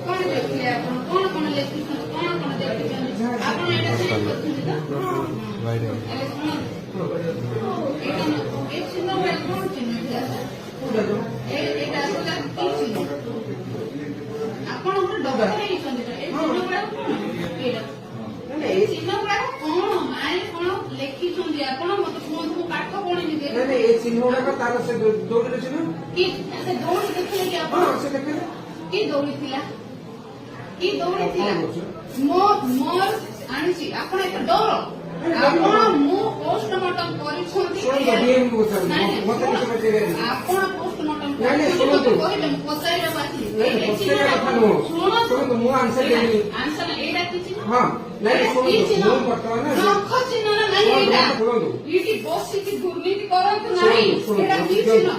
कौन देखिए आपण कोण कोण लेखिसन कोण कोण देखिसन आपण एटा सेट करथुनी ना राइट एक चिन्ह है कोण चिन्ह है एटा असला की चिन्ह आपण उठे डबल है इसन ए चिन्ह बडा कोण एटा ए चिन्ह बडा कोण माने कोण लेखिसन दे आपण मत कोण को पाठ कोण नि दे नहीं ए चिन्ह बडा तार से दौड़ी चिन्ह की से दौड़ी देखले कि आपण हां से देखले की दौड़ी थिला की दौड़ी थिला मोर आनिछि आपण एक डर आपण मु पोस्टमार्टम करिछंती आपण पोस्टमार्टम करिले पचाइले बाकी शुणु मु आंसर देनी आंसर एडा किछि हां नहीं शुणु मु वर्तमान नख चिन्ह नहीं एडा इटी बसी की दुर्नीति करंतु नहीं एडा किछि न